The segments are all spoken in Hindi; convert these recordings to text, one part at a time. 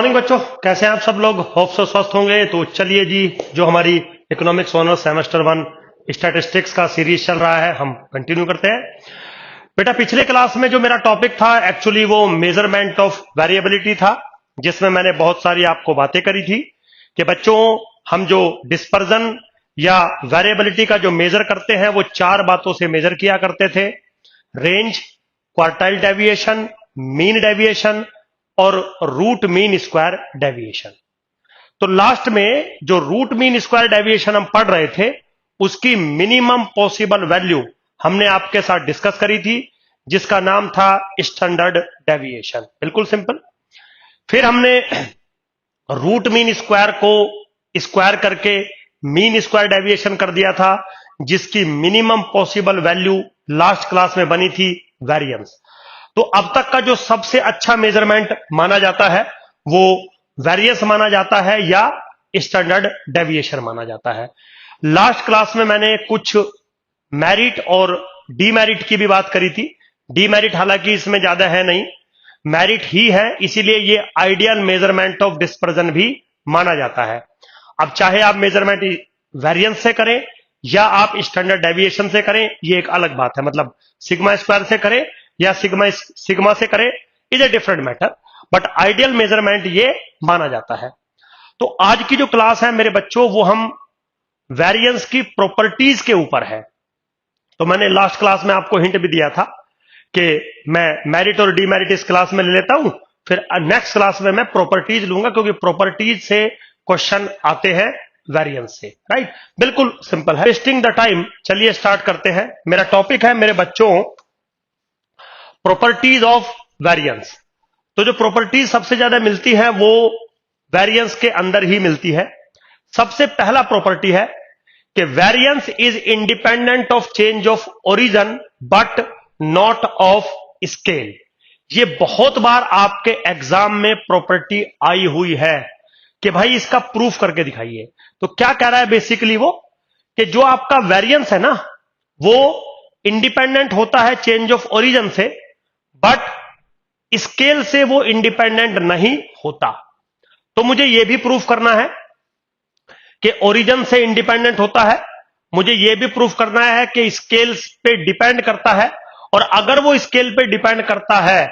मॉर्निंग बच्चों, कैसे हैं आप सब लोग। होप सो स्वस्थ होंगे। तो चलिए जी, जो हमारी इकोनॉमिक्स ऑनर्स सेमेस्टर 1 स्टैटिस्टिक्स का सीरीज चल रहा है, हम कंटिन्यू करते हैं। बेटा, पिछले क्लास में जो मेरा टॉपिक था एक्चुअली वो मेजरमेंट ऑफ वेरिएबिलिटी था, जिसमें मैंने बहुत सारी आपको बातें करी थी कि बच्चों, हम जो डिस्पर्जन या वेरिएबिलिटी का जो मेजर करते हैं वो 4 बातों से मेजर किया करते थे: range, quartile deviation, mean deviation और रूट मीन स्क्वायर डेविएशन। तो लास्ट में जो रूट मीन स्क्वायर डेविएशन हम पढ़ रहे थे, उसकी मिनिमम पॉसिबल वैल्यू हमने आपके साथ डिस्कस करी थी, जिसका नाम था स्टैंडर्ड डेविएशन। बिल्कुल सिंपल। फिर हमने रूट मीन स्क्वायर को स्क्वायर करके मीन स्क्वायर डेविएशन कर दिया था, जिसकी minimum possible value last class में बनी थी वेरिएंस। तो अब तक का जो सबसे अच्छा मेजरमेंट माना जाता है वो वेरिएंस माना जाता है या स्टैंडर्ड डेविएशन माना जाता है। लास्ट क्लास में मैंने कुछ मेरिट और डीमेरिट की भी बात करी थी। डीमेरिट हालांकि इसमें ज्यादा है नहीं, मेरिट ही है, इसीलिए ये आइडियल मेजरमेंट ऑफ डिस्पर्जन भी माना जाता है। अब चाहे आप मेजरमेंट वेरिएंस से करें या आप स्टैंडर्ड डेविएशन से करें, ये एक अलग बात है। मतलब सिग्मा स्क्वायर से करें या सिग्मा से करें, is a different matter, but ideal measurement ये माना जाता है। तो आज की जो क्लास है मेरे बच्चों, वो हम वेरिएंस की प्रॉपर्टीज के ऊपर है। तो मैंने लास्ट क्लास में आपको हिंट भी दिया था कि मैं मेरिट और डीमेरिट इस क्लास में ले लेता हूं, फिर नेक्स्ट क्लास में मैं प्रॉपर्टीज लूंगा, क्योंकि प्रॉपर्टीज से क्वेश्चन आते हैं वेरिएंस से। राइट, बिल्कुल सिंपल है। वेस्टिंग द टाइम, चलिए स्टार्ट करते हैं। मेरा टॉपिक है मेरे बच्चों प्रॉपर्टीज ऑफ वेरिएंस। तो जो प्रॉपर्टीज सबसे ज्यादा मिलती है वो वेरिएंस के अंदर ही मिलती है। सबसे पहला प्रॉपर्टी है कि variance is independent of change of origin but not of scale. ये बहुत बार आपके एग्जाम में प्रॉपर्टी आई हुई है कि भाई इसका प्रूफ करके दिखाइए। तो क्या कह रहा है बेसिकली वो, कि जो आपका वेरिएंस है ना, वो इंडिपेंडेंट होता है चेंज ऑफ ओरिजिन से, बट स्केल से वो इंडिपेंडेंट नहीं होता। तो मुझे यह भी प्रूफ करना है कि ओरिजिन से इंडिपेंडेंट होता है, मुझे यह भी प्रूफ करना है कि स्केल पे डिपेंड करता है, और अगर वो स्केल पे डिपेंड करता है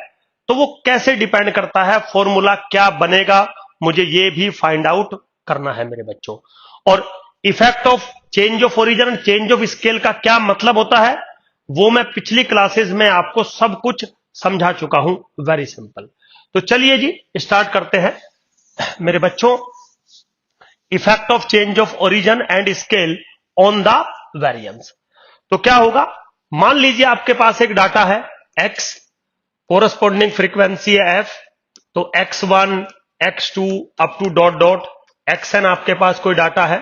तो वो कैसे डिपेंड करता है, फॉर्मूला क्या बनेगा, मुझे यह भी फाइंड आउट करना है मेरे बच्चों। और effect of change of origin, change of scale का क्या मतलब होता है, वो मैं पिछली क्लासेस में आपको सब कुछ समझा चुका हूं। Very simple. तो चलिए जी स्टार्ट करते हैं मेरे बच्चों। Effect of change of origin and scale on the variance. तो क्या होगा, मान लीजिए आपके पास एक डाटा है x, कोरस्पॉन्डिंग फ्रीक्वेंसी है f। तो x1 x2 up to dot dot xn आपके पास कोई डाटा है,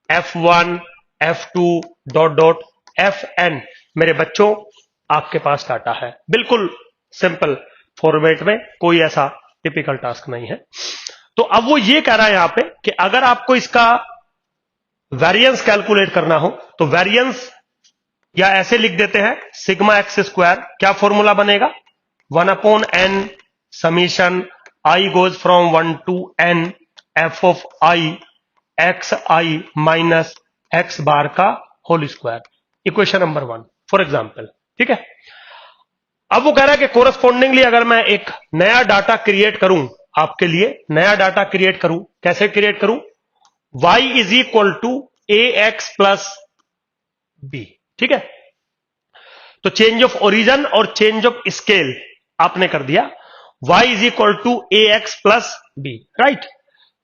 f1 f2 dot dot fn मेरे बच्चों आपके पास डाटा है। बिल्कुल सिंपल फॉर्मेट में, कोई ऐसा टिपिकल टास्क नहीं है। तो अब वो ये कह रहा है यहां पे कि अगर आपको इसका वेरिएंस कैलकुलेट करना हो तो वेरिएंस या ऐसे लिख देते हैं सिग्मा एक्स स्क्वायर। क्या फॉर्मूला बनेगा, 1/n summation i goes from 1 to n f of i x i minus x bar का whole square. Equation number 1 for example. ठीक है। अब वो कह रहा है कि कोरस्पॉन्डिंगली अगर मैं एक नया डाटा क्रिएट करूं, आपके लिए नया डाटा क्रिएट करूं, कैसे क्रिएट करूं, y is equal to a x plus b. ठीक है। तो चेंज ऑफ ओरिजिन और चेंज ऑफ स्केल आपने कर दिया, y is equal to a x plus b. Right.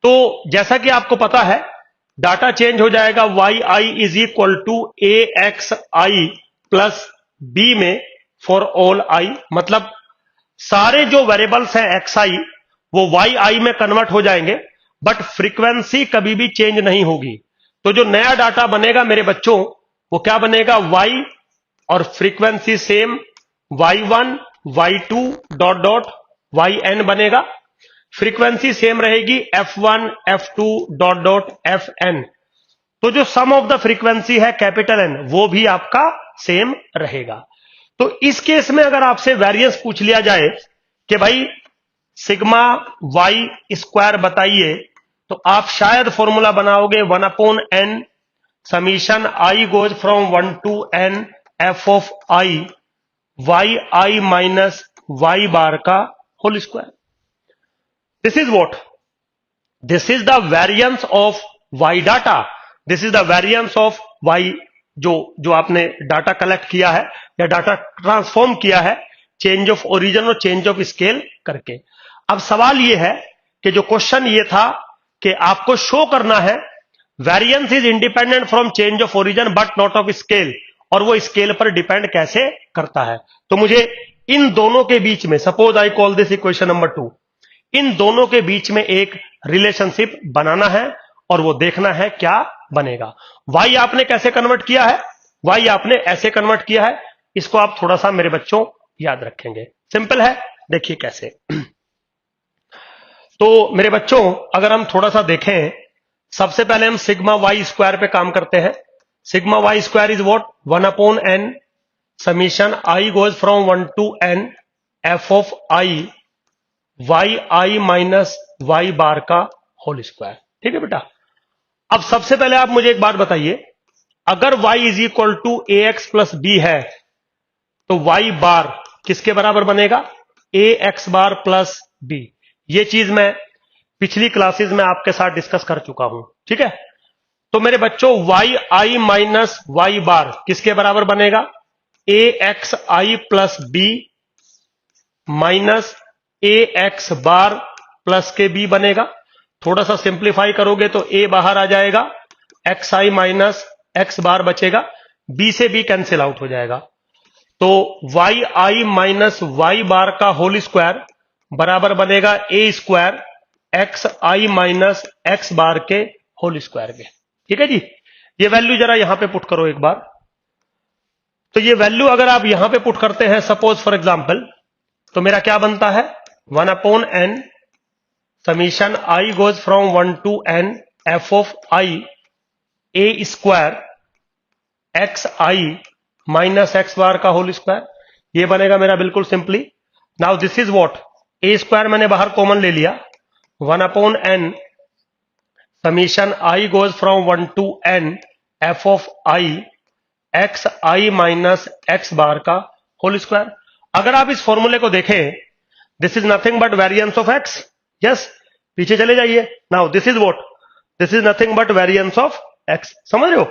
तो जैसा कि आपको पता है डाटा चेंज हो जाएगा y i is equal to a x i plus b में फॉर ऑल i। मतलब सारे जो वेरिएबल्स हैं xi वो yi में कन्वर्ट हो जाएंगे, बट फ्रीक्वेंसी कभी भी चेंज नहीं होगी। तो जो नया डाटा बनेगा मेरे बच्चों वो क्या बनेगा, y और frequency same y1 y2 dot dot yn बनेगा। फ्रीक्वेंसी सेम रहेगी f1 f2 dot dot fn। तो जो सम ऑफ द फ्रीक्वेंसी है कैपिटल N वो भी आपका सेम रहेगा। तो इस केस में अगर आपसे वेरिएंस पूछ लिया जाए कि भाई सिग्मा वाई स्क्वायर बताइए, तो आप शायद फॉर्मूला बनाओगे 1/n summation i goes from 1 to n f of i y i minus y bar का whole square. This is what, this is the variance of y data, this is the variance of y जो आपने डाटा कलेक्ट किया है या डाटा ट्रांसफॉर्म किया है चेंज ऑफ ओरिजिन और चेंज ऑफ स्केल करके. अब सवाल यह है कि जो क्वेश्चन ये था कि आपको शो करना है variance is independent from change of origin but not of scale, और वो स्केल पर डिपेंड कैसे करता है. तो मुझे इन दोनों के बीच में, suppose I call this equation number 2, इन दोनों के बीच में एक रिलेशनशिप बनाना है और वो देखना है क्या बनेगा. वाई आपने कैसे कन्वर्ट किया है, वाई आपने ऐसे कन्वर्ट किया है. इसको आप थोड़ा सा मेरे बच्चों याद रखेंगे, सिंपल है. देखिए कैसे. तो मेरे बच्चों अगर हम थोड़ा सा देखें, सबसे पहले हम सिग्मा वाई स्क्वायर पे काम करते हैं. Sigma y square is what, 1/n summation i goes from 1 to n f of i y i minus y bar का होल स्क्वायर. ठीक है बेटा. अब सबसे पहले आप मुझे एक बात बताइए, अगर y is equal to a x plus b है तो y बार किसके बराबर बनेगा, a x bar plus b. ये चीज मैं पिछली क्लासेस में आपके साथ डिस्कस कर चुका हूं. ठीक है. तो मेरे बच्चों वाई आई माइनस वाई बार किसके बराबर बनेगा, a x i plus B minus A x bar plus के बी बनेगा. थोड़ा सा सिंप्लीफाई करोगे तो ए बाहर आ जाएगा, एक्स आई माइनस एक्स बार बचेगा, बी से बी कैंसिल आउट हो जाएगा. तो Y i minus y bar का होल स्क्वायर बराबर बनेगा ए square x i minus x बार के होल स्क्वायर के. ठीक है जी. ये वैल्यू जरा यहां पे पुट करो एक बार. तो ये वैल्यू अगर आप यहां पे पुट करते हैं सपोज फॉर एग्जांपल, तो मेरा क्या बनता है, 1/n summation i goes from 1 to n f of i a square x i minus x bar का होल स्क्वायर. ये बनेगा मेरा बिल्कुल simply. Now this is what, a square मैंने बाहर कॉमन ले लिया, 1/n summation i goes from 1 to n f of i x i minus x bar का होल स्क्वायर. अगर आप इस फॉर्मूले को देखें, this is nothing but variance of x. Yes, पीछे चले जाइए. Now this is what, this is nothing but variance of x. समझ रहे हो.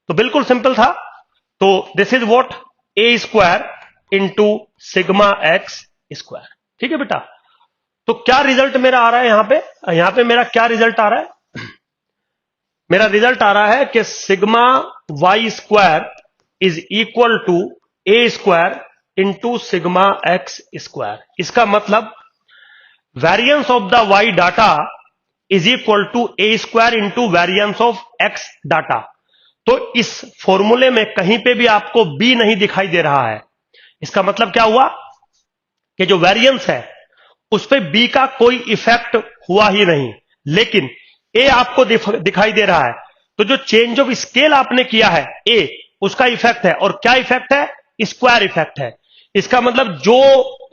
तो बिल्कुल सिंपल था. तो this is what, a square into sigma x square. ठीक है बेटा. तो क्या रिजल्ट मेरा आ रहा है यहां पे मेरा क्या रिजल्ट आ रहा है, मेरा रिजल्ट आ रहा है कि sigma y square is equal to a square into sigma x square. इसका मतलब variance of the y data is equal to a square into variance of x data. तो इस फॉर्मूले में कहीं पे भी आपको बी नहीं दिखाई दे रहा है. इसका मतलब क्या हुआ कि जो वेरिएंस है उस पे बी का कोई इफेक्ट हुआ ही नहीं, लेकिन ए आपको दिखाई दे रहा है. तो जो चेंज ऑफ स्केल आपने किया है ए, उसका इफेक्ट है. और क्या इफेक्ट है, स्क्वायर इफेक्ट है. इसका मतलब जो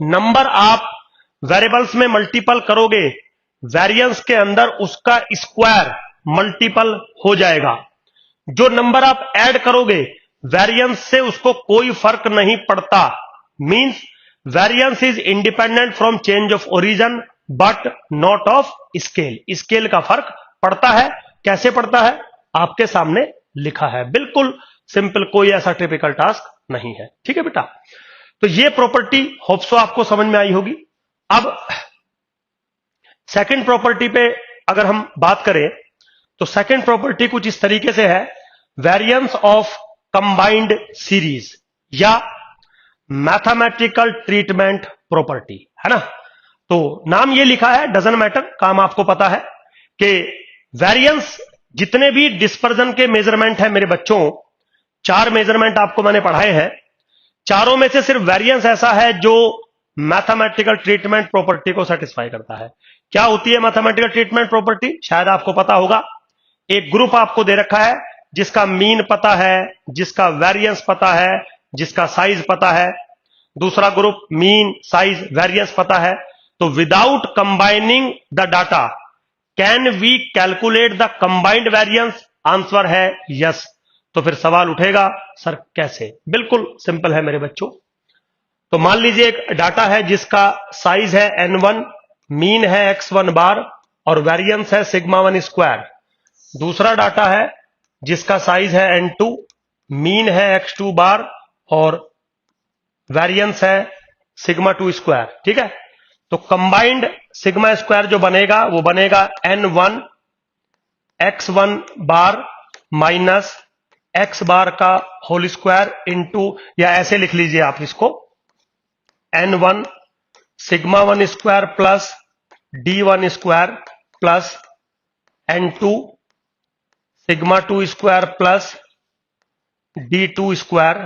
नंबर आप वेरिएबल्स में मल्टीपल करोगे वेरिएंस के अंदर, उसका स्क्वायर मल्टीपल हो जाएगा. जो नंबर आप ऐड करोगे वेरिएंस से उसको कोई फर्क नहीं पड़ता. Means variance is independent from change of origin but not of scale. Scale का फर्क पड़ता है. कैसे पड़ता है, आपके सामने लिखा है. बिल्कुल सिंपल, कोई ऐसा टिपिकल टास्क नहीं है. ठीक है बेटा. तो ये प्रॉपर्टी होप्सो आपको समझ में आई होगी. अब सेकंड प्रॉपर्टी पे अगर हम बात करें तो सेकंड प्रॉपर्टी कुछ इस तरीके से है, वेरिएंस ऑफ कंबाइंड सीरीज या मैथमेटिकल ट्रीटमेंट प्रॉपर्टी, है ना. तो नाम ये लिखा है, डजंट मैटर, काम आपको पता है कि वेरिएंस जितने भी डिस्पर्जन के मेजरमेंट है मेरे बच्चों, 4 मेजरमेंट आपको मैंने पढ़ाए हैं, चारों में से सिर्फ वेरिएंस ऐसा है जो मैथमेटिकल ट्रीटमेंट प्रॉपर्टी को सेटिस्फाई करता है. क्या होती है मैथमेटिकल ट्रीटमेंट प्रॉपर्टी, शायद आपको पता होगा. एक ग्रुप आपको दे रखा है जिसका मीन पता है, जिसका वेरिएंस पता है, जिसका साइज पता है. दूसरा ग्रुप मीन, साइज, वेरिएंस पता है. तो without combining the data can we calculate the combined variance? Answer है यस। तो फिर सवाल उठेगा सर कैसे? बिल्कुल सिंपल है मेरे बच्चों। तो मान लीजिए एक डाटा है जिसका साइज है n1, मीन है x1 बार और वेरिएंस है सिग्मा 1 स्क्वायर। दूसरा डाटा है जिसका साइज है n2, मीन है x2 बार और वेरिएंस है सिग्मा 2 स्क्वायर। ठीक है, तो कंबाइंड सिग्मा स्क्वायर जो बनेगा वो बनेगा n1 x1 bar minus x bar का होल स्क्वायर इंटू, या ऐसे लिख लीजिए आप इसको, n1 sigma 1 square plus d1 square plus n2 sigma 2 square plus d2 square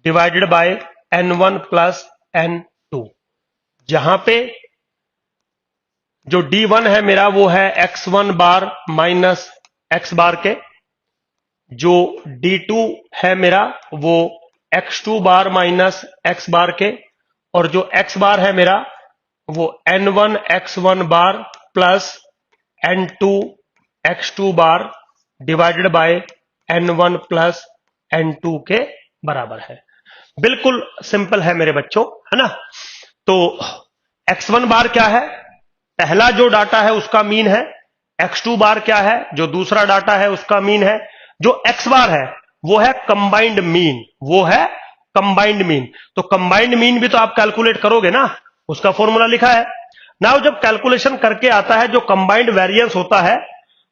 divided by n1 plus n2। जहां पे जो d1 है मेरा वो है x1 बार माइनस x बार के, जो d2 है मेरा वो x2 बार माइनस x बार के, और जो x बार है मेरा वो n1 x1 bar plus n2 x2 bar divided by n1 plus n2 के बराबर है। बिल्कुल सिंपल है मेरे बच्चों, है ना। तो x1 बार क्या है? पहला जो डाटा है उसका मीन है। x2 बार क्या है? जो दूसरा डाटा है उसका मीन है। जो x बार है वो है कंबाइंड मीन, वो है कंबाइंड मीन। तो कंबाइंड मीन भी तो आप कैलकुलेट करोगे ना, उसका फॉर्मूला लिखा है ना। जब कैलकुलेशन करके आता है जो कंबाइंड वेरिएंस होता है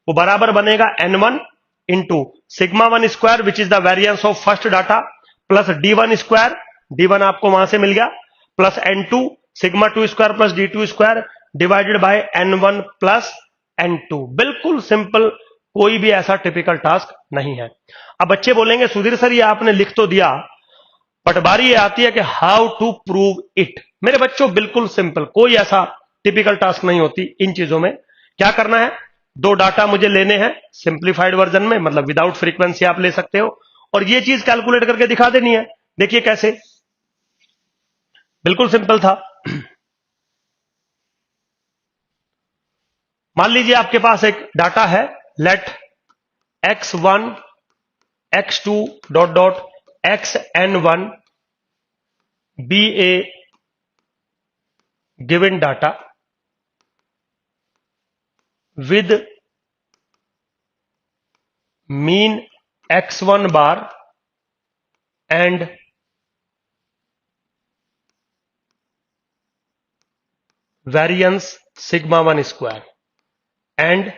वो बराबर बनेगा n1 into sigma 1 square which is the variance of first data plus d1 square, d1 आपको वहां से मिल गया, plus n2 sigma 2 square plus d2 square divided by n1 plus n2। बिल्कुल सिंपल, कोई भी ऐसा टिपिकल टास्क नहीं है। अब बच्चे बोलेंगे सुधीर सर ये आपने लिख तो दिया, बट बारी ये आती है कि हाउ टू प्रूव इट। मेरे बच्चों बिल्कुल सिंपल, कोई ऐसा टिपिकल टास्क नहीं होती इन चीजों में। क्या करना है? दो डाटा मुझे लेने हैं सिंप्लीफाइड वर्जन में, मतलब विदाउट फ्रीक्वेंसी आप ले सकते हो, और ये चीज कैलकुलेट करके दिखा देनी है। देखिए कैसे, बिल्कुल सिंपल था। मान लीजिए आपके पास एक डाटा है, let x1 x2 dot dot xn1 b a given data with mean x1 bar and variance sigma 1 square and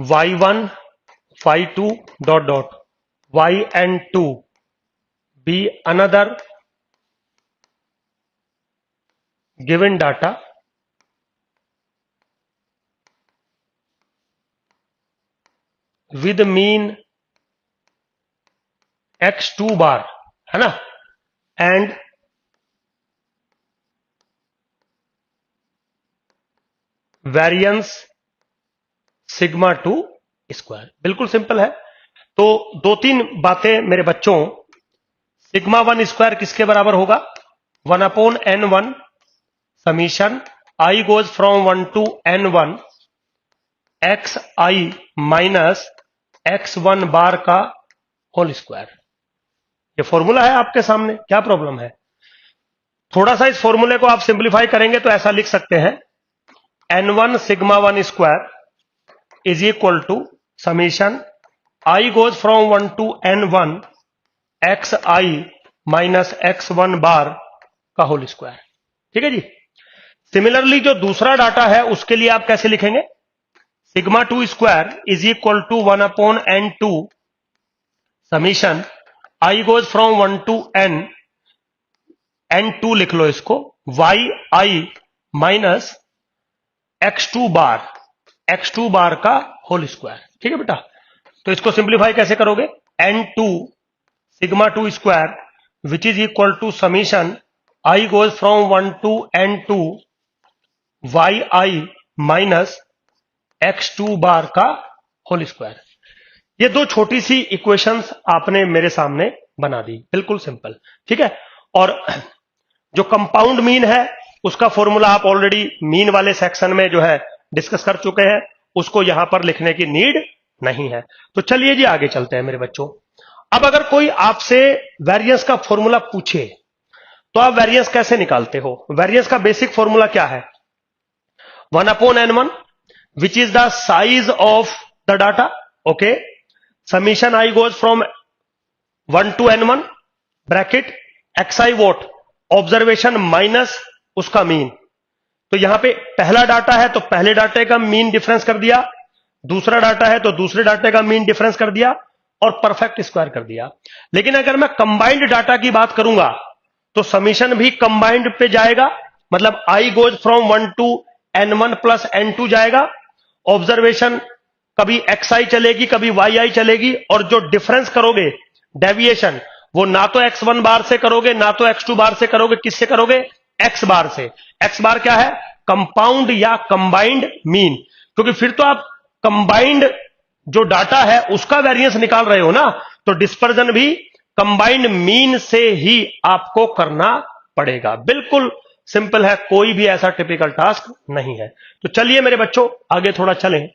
y1 y2 dot dot yn2 be another given data with mean x2 bar, है ना, एंड वेरिएंस सिग्मा 2 स्क्वायर। बिल्कुल सिंपल है। तो दो तीन बातें मेरे बच्चों, सिग्मा 1 स्क्वायर किसके बराबर होगा? 1/n1 summation i goes from 1 to n1 xi minus x1 bar का होल स्क्वायर। ये फॉर्मूला है आपके सामने, क्या प्रॉब्लम है? थोड़ा सा इस फॉर्मूले को आप सिंप्लीफाई करेंगे तो ऐसा लिख सकते हैं, n1 sigma 1 square is equal to summation i goes from 1 to n1 xi minus x1 bar का होल स्क्वायर। ठीक है जी। सिमिलरली जो दूसरा डाटा है उसके लिए आप कैसे लिखेंगे? Sigma 2 square is equal to 1/n2 समीशन i goes from 1 to n2 लिख लो इसको, yi माइनस x2 बार का होल स्क्वायर। ठीक है बेटा, तो इसको सिंप्लीफाई कैसे करोगे? n2 sigma 2 square which is equal to summation i goes from 1 to n2 yi minus x2 bar का होल स्क्वायर। ये दो छोटी सी इक्वेशंस आपने मेरे सामने बना दी, बिल्कुल सिंपल। ठीक है, और जो कंपाउंड मीन है उसका फॉर्मूला आप ऑलरेडी मीन वाले सेक्शन में जो है डिस्कस कर चुके हैं, उसको यहां पर लिखने की नीड नहीं है। तो चलिए जी आगे चलते हैं मेरे बच्चों। अब अगर कोई आपसे वेरिएंस का फॉर्मूला पूछे तो आप वेरिएंस कैसे निकालते हो? वेरिएंस का बेसिक फॉर्मूला क्या है? 1/n1 which is the size of the data, okay, summation i goes from 1 to n1 bracket xi what observation minus उसका मीन। तो यहां पे पहला डाटा है तो पहले डाटे का मीन डिफरेंस कर दिया, दूसरा डाटा है तो दूसरे डाटे का मीन डिफरेंस कर दिया और परफेक्ट स्क्वायर कर दिया। लेकिन अगर मैं कंबाइंड डाटा की बात करूंगा तो समीशन भी कंबाइंड पे जाएगा, मतलब i goes from 1 to n1 plus n2 जाएगा। ऑब्जर्वेशन कभी xi चलेगी कभी yi चलेगी, और जो डिफरेंस करोगे डेविएशन वो ना तो x1 बार से करोगे ना तो x2 बार से करोगे, किससे करोगे? x बार से। x बार क्या है? कंपाउंड या कंबाइंड मीन, क्योंकि फिर तो आप कंबाइंड जो डाटा है उसका वेरिएंस निकाल रहे हो ना, तो डिस्पर्जन भी कंबाइंड मीन से ही आपको करना पड़ेगा। बिल्कुल सिंपल है, कोई भी ऐसा टिपिकल टास्क नहीं है। तो चलिए मेरे बच्चों आगे थोड़ा चलें।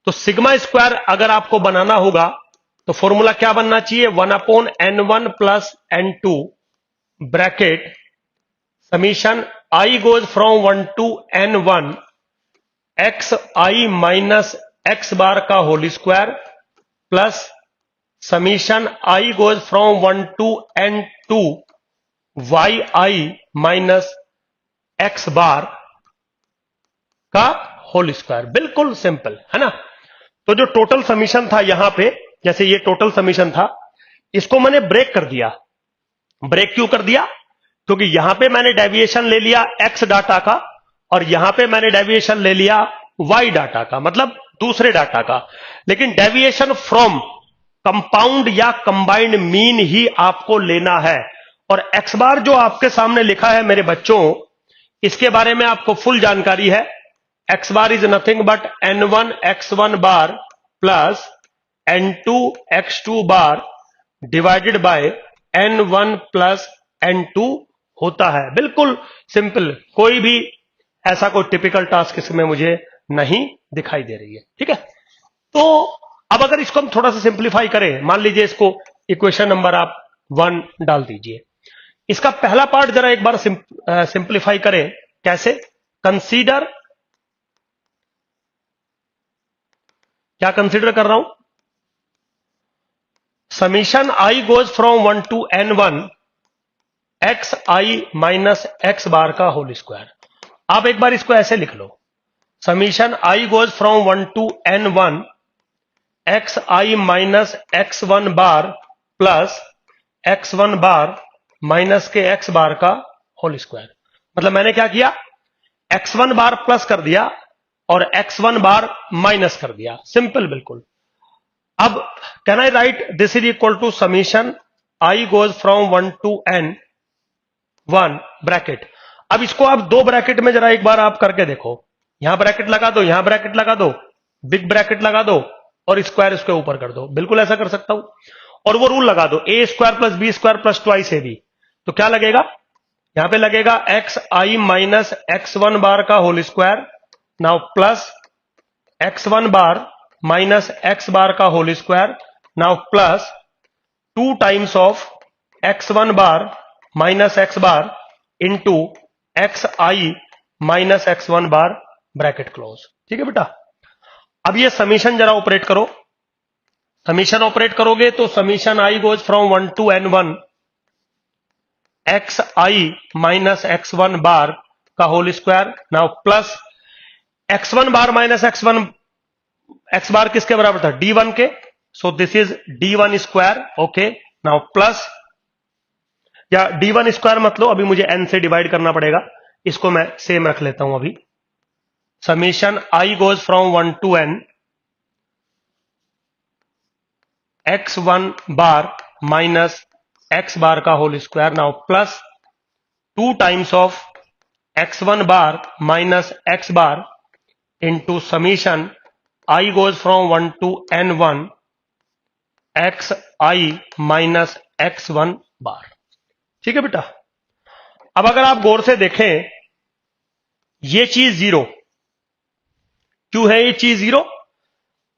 तो सिग्मा स्क्वायर अगर आपको बनाना होगा तो फॉर्मूला क्या बनना चाहिए? 1/n1 plus n2 bracket summation i goes from 1 to n1 xi minus x bar का whole square plus summation i goes from 1 to n2 yi minus x bar का होल स्क्वायर। बिल्कुल सिंपल है ना। तो जो टोटल समीशन था यहां पे, जैसे ये टोटल समीशन था, इसको मैंने ब्रेक कर दिया। ब्रेक क्यों कर दिया? क्योंकि यहां पे मैंने डेविएशन ले लिया x डाटा का और यहां पे मैंने डेविएशन ले लिया y डाटा का, मतलब दूसरे डाटा का। लेकिन डेविएशन फ्रॉम कंपाउंड या कंबाइंड मीन ही आपको लेना है। और x बार जो आपके सामने लिखा है मेरे बच्चों, इसके बारे में आपको फुल जानकारी है। x bar is nothing but n1 x1 bar plus n2 x2 bar divided by n1 plus n2 होता है। बिल्कुल सिंपल, कोई भी ऐसा कोई टिपिकल टास्क इसमें मुझे नहीं दिखाई दे रही है। ठीक है, तो अब अगर इसको हम थोड़ा सा सिंप्लीफाई करें, मान लीजिए इसको इक्वेशन नंबर आप 1 डाल दीजिए। इसका पहला पार्ट जरा एक बार सिंप्लीफाई करें। कैसे? कंसीडर, क्या कंसीडर कर रहा हूं? Summation i goes from 1 to n1 xi minus x bar का होल स्क्वायर। आप एक बार इसको ऐसे लिख लो, summation i goes from 1 to n1 xi minus x1 bar plus x1 bar minus के x बार का होल स्क्वायर। मतलब मैंने क्या किया? x1 बार प्लस कर दिया और x1 बार माइनस कर दिया। सिंपल बिल्कुल। अब can I write this is equal to summation i goes from 1 to n1 bracket. अब इसको आप दो ब्रैकेट में जरा एक बार आप करके देखो। यहां ब्रैकेट लगा दो, यहां ब्रैकेट लगा दो, बिग ब्रैकेट लगा दो और स्क्वायर इसके ऊपर कर दो। बिल्कुल ऐसा कर सकता हूं। और वो रूल लगा दो, a square plus b square plus twice a b. तो क्या लगेगा? यहां पे लगेगा x i minus x1 bar का whole square, now plus x1 bar minus x bar का whole square, now plus 2 times of x1 bar minus x bar into x i minus x1 bar bracket close. ठीक है बेटा। अब ये समीशन जरा ऑपरेट करो। समीशन ऑपरेट करोगे तो summation i goes from 1 to n1 x i minus x1 bar का whole square, now plus x1 bar minus x1 x bar किसके बराबर था? d1 के। So this is d1 square. Okay, now plus, या d1 स्क्वायर मत लो, अभी मुझे n से डिवाइड करना पड़ेगा, इसको मैं सेम रख लेता हूं अभी। Summation i goes from 1 to n x1 bar minus x bar का whole square, now plus 2 times of x1 bar minus x bar into summation i goes from 1 to n1 x i minus x1 bar. ठीक है बेटा। अब अगर आप गौर से देखें, ये चीज जीरो क्यों है? ये चीज zero,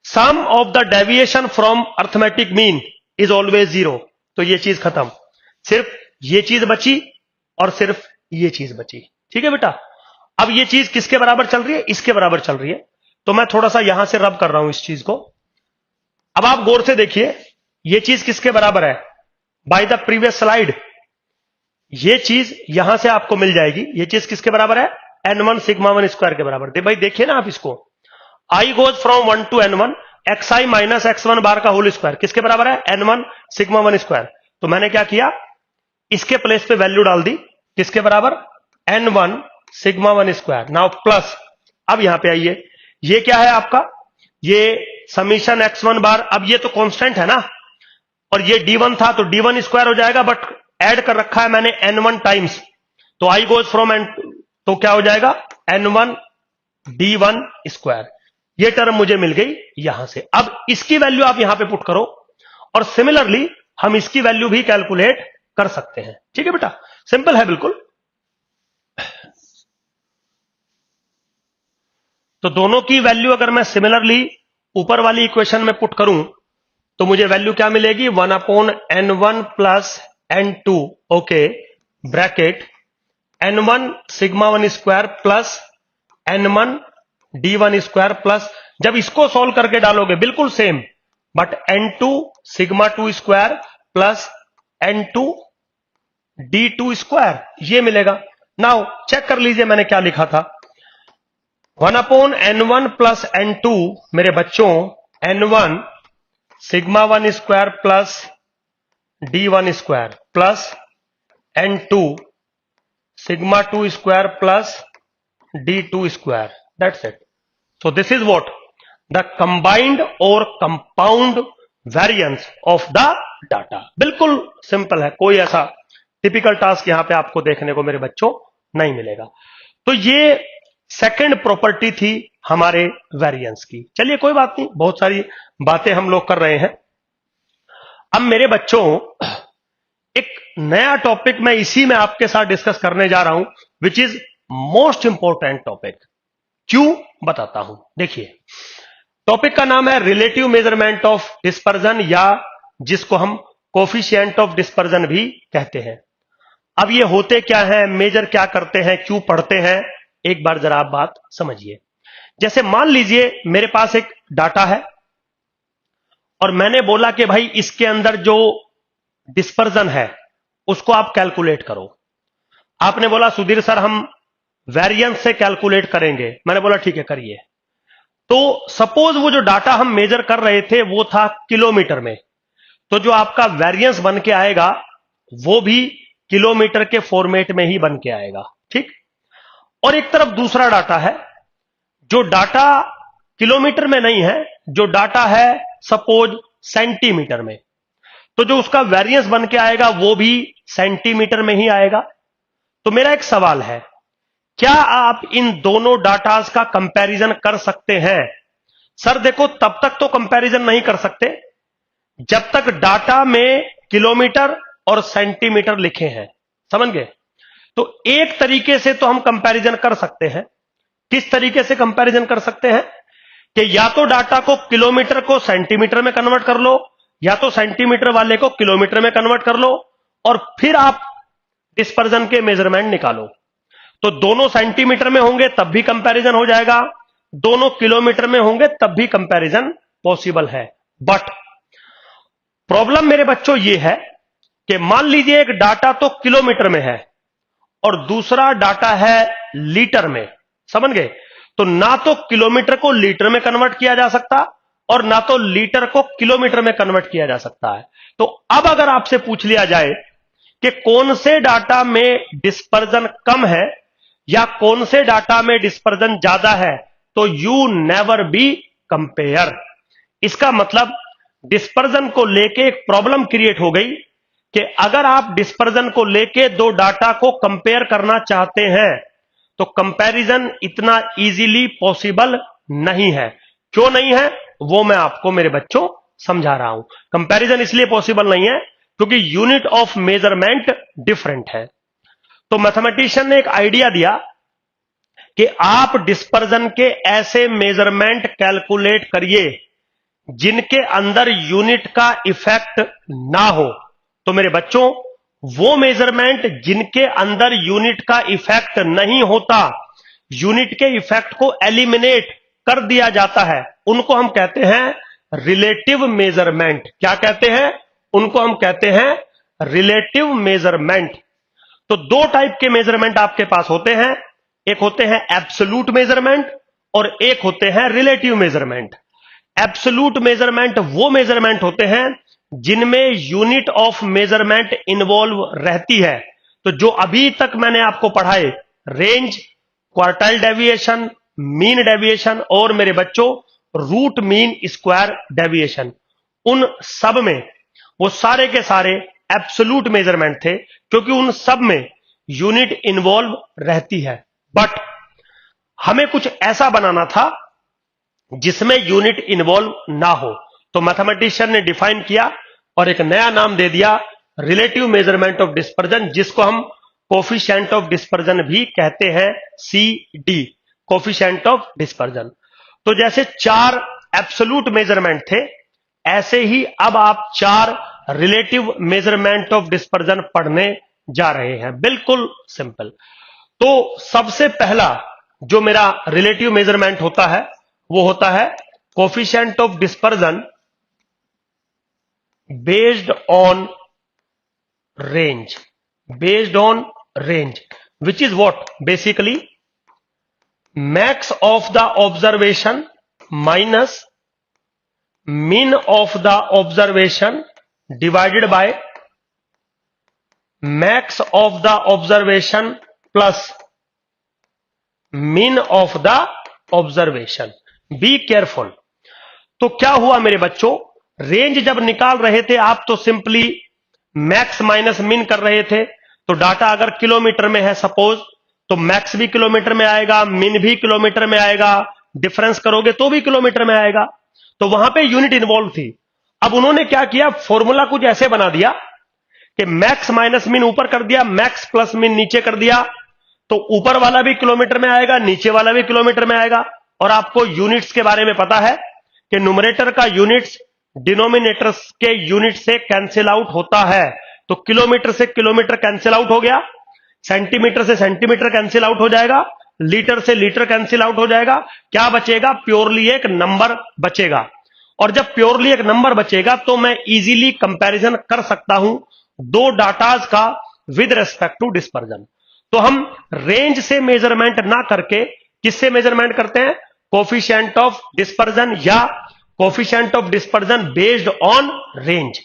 sum of the deviation from arithmetic mean is always zero. तो ये चीज खत्म, सिर्फ ये चीज बची और सिर्फ ये चीज बची। ठीक है बेटा, अब ये चीज किसके बराबर चल रही है? इसके बराबर चल रही है। तो मैं थोड़ा सा यहां से रब कर रहा हूं इस चीज को। अब आप गौर से देखिए, ये चीज किसके बराबर है? बाय द प्रीवियस स्लाइड ये चीज यहां से आपको मिल जाएगी। ये चीज किसके बराबर है? n1 सिग्मा 1 स्क्वायर के बराबर। भाई देखिए ना आप इसको, i goes from 1 to n1 xi minus x1 bar का होल स्क्वायर किसके बराबर है? n1 sigma 1 square. तो मैंने क्या किया, इसके प्लेस पे वैल्यू डाल दी, किसके बराबर? n1 sigma 1 square. Now plus, अब यहां पे आइए, ये क्या है आपका? ये समीशन x1 बार। अब ये तो कांस्टेंट है ना, और ये d1 था तो d1 स्क्वायर हो जाएगा, बट ऐड कर रखा है मैंने n1 टाइम्स, तो i गोज फ्रॉम n, तो क्या हो जाएगा? n1 d1 square. ये टर्म मुझे मिल गई यहां से। अब इसकी वैल्यू आप यहां पे पुट करो, और सिमिलरली हम इसकी वैल्यू भी कैलकुलेट कर सकते हैं। ठीक है बेटा, सिंपल है बिल्कुल। तो दोनों की वैल्यू अगर मैं सिमिलरली ऊपर वाली इक्वेशन में पुट करूं तो मुझे वैल्यू क्या मिलेगी? 1/n1 plus n2, okay, bracket n1 sigma 1 square plus n1 d1 square plus, जब इसको सॉल्व करके डालोगे बिल्कुल same, but n2 sigma 2 square plus n2 d2 square, ये मिलेगा। नाउ चेक कर लीजिए मैंने क्या लिखा था, 1/n1 प्लस n2 मेरे बच्चों n1 sigma 1 square plus d1 square plus n2 sigma 2 square plus d2 square, that's it. So this is what the combined और compound variance of the data. बिल्कुल सिंपल है, कोई ऐसा टिपिकल टास्क यहां पे आपको देखने को मेरे बच्चों नहीं मिलेगा। तो ये सेकंड प्रॉपर्टी थी हमारे वेरिएंस की। चलिए कोई बात नहीं, बहुत सारी बातें हम लोग कर रहे हैं। अब मेरे बच्चों एक नया टॉपिक मैं इसी में आपके साथ डिस्कस करने जा रहा हूं, which is most important topic. क्यों बताता हूं, देखिए टॉपिक का नाम है रिलेटिव मेजरमेंट ऑफ डिस्पर्जन, या जिसको हम कोफिशिएंट ऑफ डिस्पर्जन भी कहते हैं। अब ये होते क्या है, मेजर क्या करते हैं, क्यों पढ़ते हैं, एक बार जरा आप बात समझिए। जैसे मान लीजिए मेरे पास एक डाटा है और मैंने बोला कि भाई इसके अंदर जो डिस्पर्जन है उसको आप कैलकुलेट करो। आपने बोला सुधीर सर हम वेरिएंस से कैलकुलेट करेंगे। मैंने बोला ठीक है करिए। तो सपोज वो जो डाटा हम मेजर कर रहे थे वो था किलोमीटर में, तो जो आपका वेरिएंस बन के आएगा वो भी किलोमीटर के फॉर्मेट में ही बन के आएगा। ठीक, और एक तरफ दूसरा डाटा है, जो डाटा किलोमीटर में नहीं है, जो डाटा है सपोज सेंटीमीटर में, तो जो उसका वेरिएंस बन के आएगा वो भी सेंटीमीटर में ही आएगा। तो मेरा एक सवाल है, क्या आप इन दोनों डाटास का कंपैरिजन कर सकते हैं? सर देखो तब तक तो कंपैरिजन नहीं कर सकते जब तक डाटा में किलोमीटर और सेंटीमीटर लिखे हैं, समझ गए? तो एक तरीके से तो हम कंपैरिजन कर सकते हैं। किस तरीके से कंपैरिजन कर सकते हैं? कि या तो डाटा को किलोमीटर को सेंटीमीटर में कन्वर्ट कर लो, या तो सेंटीमीटर वाले को किलोमीटर में कन्वर्ट कर लो, और फिर आप डिस्पर्जन के मेजरमेंट निकालो। तो दोनों सेंटीमीटर में होंगे तब भी कंपैरिजन हो जाएगा, दोनों किलोमीटर में होंगे तब भी कंपैरिजन पॉसिबल है। बट प्रॉब्लम मेरे बच्चों ये है कि मान लीजिए एक डाटा तो किलोमीटर में है और दूसरा डाटा है लीटर में, समझ गए? तो ना तो किलोमीटर को लीटर में कन्वर्ट किया जा सकता और ना तो लीटर को किलोमीटर में कन्वर्ट किया जा सकता है। तो अब अगर आपसे पूछ लिया जाए कि कौन से डाटा में डिस्पर्जन कम है या कौन से डाटा में डिस्पर्जन ज्यादा है, तो यू नेवर बी कंपेयर। इसका मतलब डिस्पर्जन को लेके एक प्रॉब्लम क्रिएट हो गई कि अगर आप डिस्पर्जन को लेके दो डाटा को कंपेयर करना चाहते हैं तो कंपैरिजन इतना इजीली पॉसिबल नहीं है। क्यों नहीं है वो मैं आपको मेरे बच्चों समझा रहा हूं। कंपैरिजन इसलिए पॉसिबल नहीं है क्योंकि यूनिट ऑफ मेजरमेंट डिफरेंट है। तो मैथमेटिशियन ने एक आइडिया दिया कि आप डिस्पर्जन के ऐसे मेजरमेंट कैलकुलेट करिए जिनके अंदर यूनिट का इफेक्ट ना हो। तो मेरे बच्चों, वो मेजरमेंट जिनके अंदर यूनिट का इफेक्ट नहीं होता, यूनिट के इफेक्ट को एलिमिनेट कर दिया जाता है, उनको हम कहते हैं रिलेटिव मेजरमेंट। क्या कहते हैं? उनको हम कहते हैं रिलेटिव मेजरमेंट। तो दो टाइप के मेजरमेंट आपके पास होते हैं, एक होते हैं एब्सोल्यूट मेजरमेंट और एक होते हैं रिलेटिव मेजरमेंट। एब्सोल्यूट मेजरमेंट वो मेजरमेंट होते हैं जिनमें यूनिट ऑफ मेजरमेंट इन्वॉल्व रहती है। तो जो अभी तक मैंने आपको पढ़ाए, range, quartile deviation, mean deviation और मेरे बच्चों रूट मीन स्क्वायर डेविएशन, उन सब में वो सारे के सारे एब्सोल्यूट मेजरमेंट थे, क्योंकि उन सब में यूनिट इन्वॉल्व रहती है। बट हमें कुछ ऐसा बनाना था जिसमें यूनिट इन्वॉल्व ना हो। तो मैथमेटिशियन ने डिफाइन किया और एक नया नाम दे दिया रिलेटिव मेजरमेंट ऑफ डिस्पर्जन, जिसको हम कोफिशिएंट ऑफ डिस्पर्जन भी कहते हैं, CD, कोफिशिएंट ऑफ डिस्पर्जन। तो जैसे 4 एब्सोल्यूट मेजरमेंट थे, ऐसे ही अब आप 4 रिलेटिव मेजरमेंट ऑफ डिस्पर्जन पढ़ने जा रहे हैं। बिल्कुल सिंपल। तो सबसे पहला जो मेरा रिलेटिव मेजरमेंट होता है वो होता है coefficient of dispersion based on range. Based on range which is what? Basically max of the observation minus mean of the observation divided by max of the observation plus mean of the observation. Be careful. तो क्या हुआ मेरे बच्चों, रेंज जब निकाल रहे थे आप तो सिंपली मैक्स माइनस मीन कर रहे थे। तो डाटा अगर किलोमीटर में है सपोज, तो मैक्स भी किलोमीटर में आएगा, मीन भी किलोमीटर में आएगा, डिफरेंस करोगे तो भी किलोमीटर में आएगा। तो वहां पे यूनिट इन्वॉल्व थी। अब उन्होंने क्या किया, फॉर्मूला कुछ ऐसे बना दिया कि मैक्स माइनस मीन ऊपर कर दिया, मैक्स प्लस मीन नीचे कर दिया, तो ऊपर वाला भी किलोमीटर में आएगा, नीचे वाला भी किलोमीटर में आएगा। और आपको यूनिट्स के बारे में पता है कि न्यूमरेटर का यूनिट्स डिनोमिनेटर के यूनिट से कैंसिल आउट होता है। तो किलोमीटर से किलोमीटर कैंसिल आउट हो गया, सेंटीमीटर से सेंटीमीटर कैंसिल आउट हो जाएगा, लीटर से लीटर कैंसिल आउट हो जाएगा। क्या बचेगा? प्योरली एक नंबर बचेगा। और जब प्योरली एक नंबर बचेगा तो मैं इजीली कंपैरिजन कर सकता हूं दो डाटाज का विद रेस्पेक्ट टू डिस्पर्जन। तो हम रेंज से मेजरमेंट ना करके किससे मेजरमेंट करते हैं? कोफिशिएंट ऑफ डिस्पर्जन या coefficient of dispersion based on range.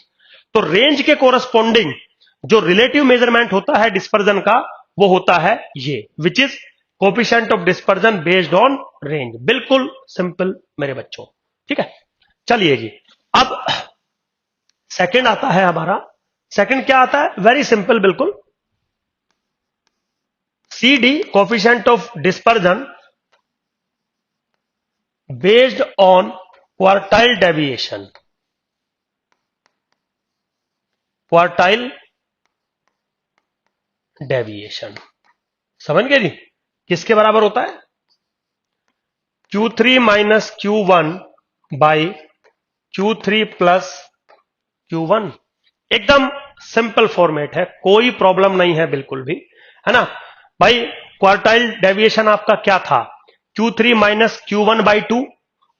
तो रेंज के कोरस्पॉन्डिंग जो रिलेटिव मेजरमेंट होता है डिस्पर्जन का, वो होता है ये, which is coefficient of dispersion based on range. बिल्कुल सिंपल मेरे बच्चों, ठीक है। चलिए जी, अब सेकंड आता है हमारा। सेकंड क्या आता है? वेरी सिंपल, बिल्कुल। CD, coefficient of dispersion based on quartile deviation. Quartile deviation समझ गए जी? किसके बराबर होता है? Q3 minus Q1 by Q3 plus Q1। एकदम सिंपल फॉर्मेट है, कोई प्रॉब्लम नहीं है बिल्कुल भी, है ना भाई। क्वार्टाइल डेविएशन आपका क्या था? Q3 माइनस Q1 बाई 2,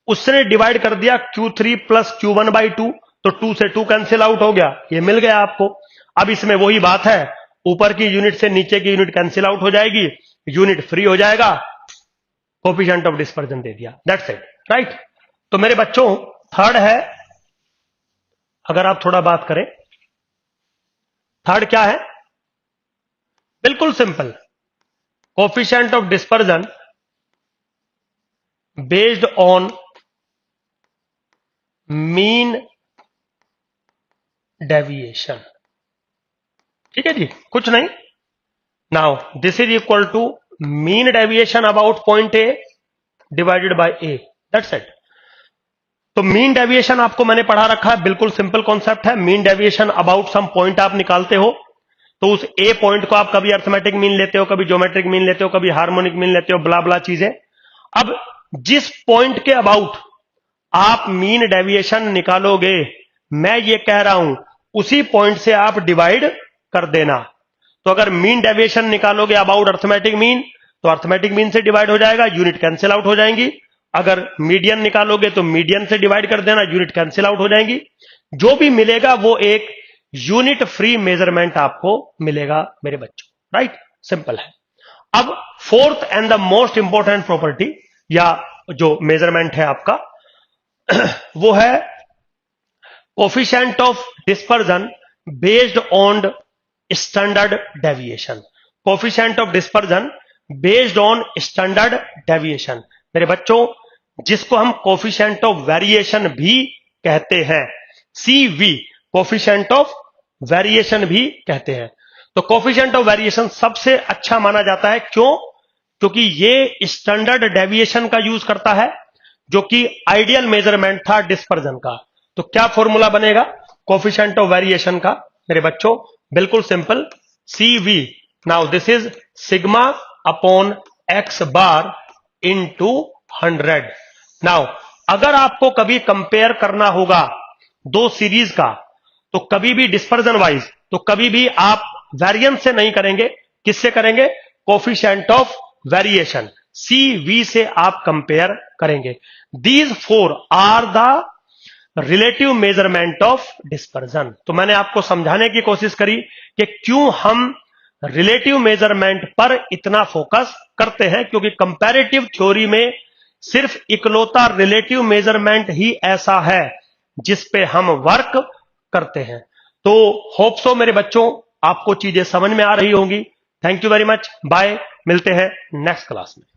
उसने डिवाइड कर दिया Q3 प्लस Q1 बाई 2, तो 2 से 2 कैंसिल आउट हो गया, ये मिल गया आपको। अब इसमें वही बात है, ऊपर की यूनिट से नीचे की यूनिट कैंसिल आउट हो जाएगी, यूनिट फ्री हो जाएगा, कोफिशिएंट ऑफ डिस्पर्जन दे दिया, दैट्स इट, राइट। तो मेरे बच्चों थर्ड है, अगर आप थोड़ा बात करें, थर्ड क्या है? बिल्कुल simple, coefficient of dispersion based on mean deviation. ठीक है जी, कुछ नहीं। Now this is equal to mean deviation about point a divided by a, that's it. तो मीन डेविएशन आपको मैंने पढ़ा रखा है, बिल्कुल सिंपल कॉन्सेप्ट है। Mean deviation about some point आप निकालते हो, तो उस ए पॉइंट को आप कभी अर्थमेटिक मीन लेते हो, कभी ज्योमेट्रिक मीन लेते हो, कभी हार्मोनिक मीन लेते हो, ब्ला ब्ला चीजें। अब जिस पॉइंट के अबाउट आप मीन डेविएशन निकालोगे, मैं ये कह रहा हूं उसी पॉइंट से आप डिवाइड कर देना। तो अगर मीन डेविएशन निकालोगे अबाउट अर्थमेटिक मीन, तो अर्थमेटिक मीन से डिवाइड हो जाएगा, यूनिट कैंसिल आउट हो जाएंगी। अगर मीडियन निकालोगे तो मीडियन से डिवाइड कर देना, यूनिट कैंसिल आउट हो जाएंगी। जो भी मिलेगा वो एक यूनिट फ्री मेजरमेंट आपको मिलेगा मेरे बच्चों, राइट? सिंपल है। अब fourth and the most important property या जो मेजरमेंट है आपका वो है coefficient of dispersion based on standard deviation. Coefficient of dispersion based on standard deviation मेरे बच्चों, जिसको हम कोफिशिएंट ऑफ वेरिएशन भी कहते हैं, CV, कोफिशिएंट ऑफ वेरिएशन भी कहते हैं। तो कोफिशिएंट ऑफ वेरिएशन सबसे अच्छा माना जाता है। क्यों? क्योंकि ये स्टैंडर्ड डेविएशन का यूज करता है, जो कि आइडियल मेजरमेंट था डिस्पर्जन का। तो क्या फॉर्मूला बनेगा कोफिशिएंट ऑफ वेरिएशन का मेरे बच्चों? बिल्कुल simple, CV। Now this is sigma upon x bar into 100। Now अगर आपको कभी कंपेयर करना होगा दो सीरीज का, तो कभी भी डिस्पर्जन वाइज, तो कभी भी आप वेरिएंस से नहीं करेंगे, किससे करेंगे? कोफिशिएंट ऑफ वेरिएशन, CV से आप कंपेयर करेंगे। These four are the relative measurement of dispersion. तो मैंने आपको समझाने की कोशिश करी कि क्यों हम रिलेटिव मेजरमेंट पर इतना फोकस करते हैं, क्योंकि कंपैरेटिव थ्योरी में सिर्फ इकलौता रिलेटिव मेजरमेंट ही ऐसा है जिस पे हम वर्क करते हैं। तो होप सो मेरे बच्चों आपको चीजें समझ में आ रही होंगी। Thank you very much, bye, मिलते हैं नेक्स्ट क्लास में।